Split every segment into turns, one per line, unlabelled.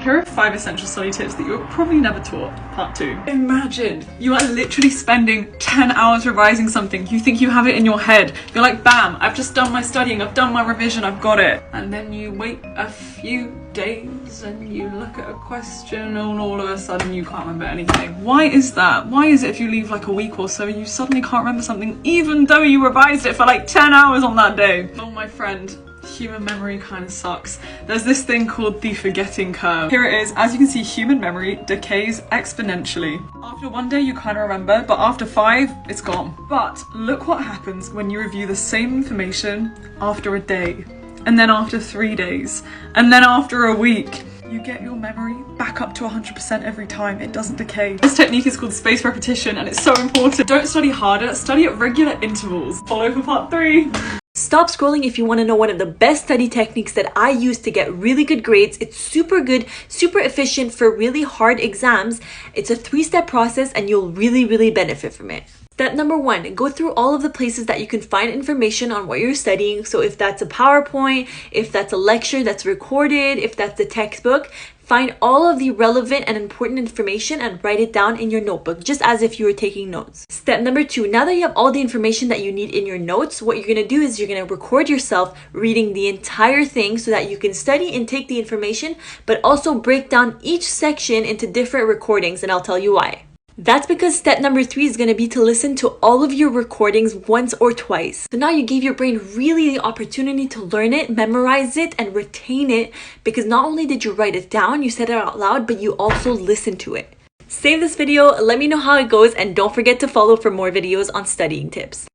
here are 5 essential study tips that you were probably never taught. Part 2. Imagine you are literally spending 10 hours revising something. You think you have it in your head. You're like, bam, I've just done my studying, I've done my revision, I've got it. And then you wait a few days and you look at a question and all of a sudden you can't remember anything. Why is that? Why is it if you leave like a week or so you suddenly can't remember something even though you revised it for like 10 hours on that day? Oh my friend, human memory kind of sucks. There's this thing called the forgetting curve. Here it is. As you can see, human memory decays exponentially. After 1 day you kind of remember, but after 5 it's gone. But look what happens when you review the same information after a day, and then after 3 days, and then after a week. You get your memory back up to 100% every time. It doesn't decay. This technique is called spaced repetition and it's so important. Don't study harder, study at regular intervals. Follow for part 3.
Stop scrolling if you want to know one of the best study techniques that I use to get really good grades. It's super good, super efficient for really hard exams. It's a 3-step process and you'll really benefit from it. Step number 1, go through all of the places that you can find information on what you're studying. So if that's a PowerPoint, if that's a lecture that's recorded, if that's a textbook, find all of the relevant and important information and write it down in your notebook, just as if you were taking notes. Step number 2, now that you have all the information that you need in your notes, what you're going to do is you're going to record yourself reading the entire thing so that you can study and take the information, but also break down each section into different recordings, and I'll tell you why. That's because step number 3 is going to be to listen to all of your recordings once or twice. So now you gave your brain really the opportunity to learn it, memorize it, and retain it, because not only did you write it down, you said it out loud, but you also listened to it. Save this video, let me know how it goes, and don't forget to follow for more videos on studying tips.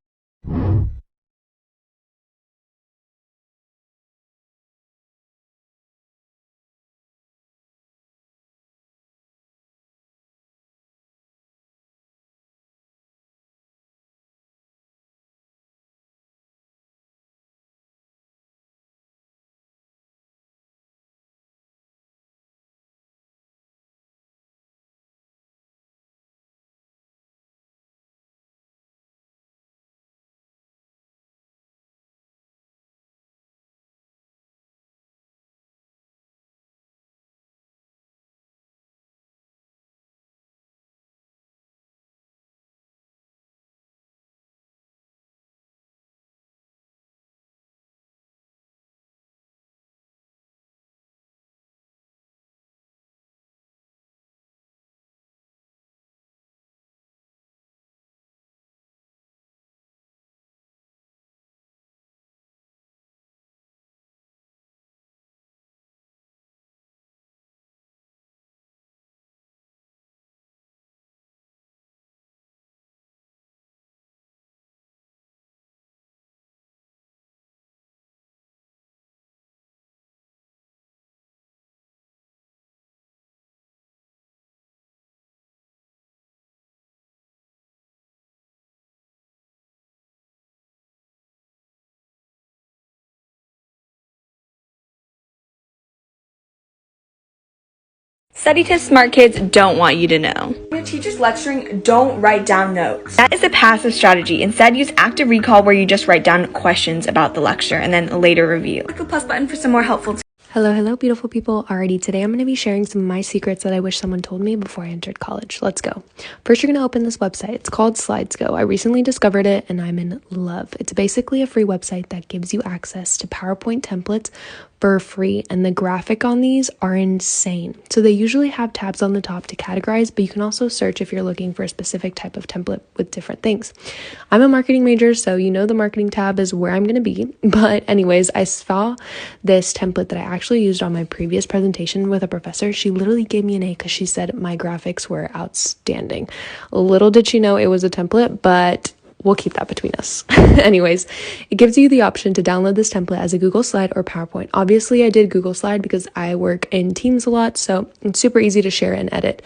Study tips smart kids don't want you to know.
When a teacher's lecturing, don't write down notes.
That is a passive strategy. Instead, use active recall where you just write down questions about the lecture and then later review.
Click the plus button for some more helpful tips.
Hello, beautiful people. Alrighty, today I'm going to be sharing some of my secrets that I wish someone told me before I entered college. Let's go. First, you're going to open this website. It's called SlidesGo. I recently discovered it and I'm in love. It's basically a free website that gives you access to PowerPoint templates for free, and the graphic on these are insane. So they usually have tabs on the top to categorize, but you can also search if you're looking for a specific type of template with different things. I'm a marketing major, so you know the marketing tab is where I'm going to be. But anyways, I saw this template that I actually used on my previous presentation with a professor. She literally gave me an A because she said my graphics were outstanding. Little did she know it was a template, but we'll keep that between us. Anyways, it gives you the option to download this template as a Google Slide or PowerPoint. Obviously, I did Google Slide because I work in Teams a lot, so it's super easy to share and edit.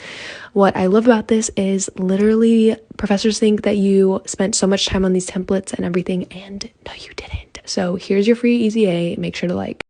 What I love about this is literally professors think that you spent so much time on these templates and everything, and no, you didn't. So here's your free easy A. Make sure to like,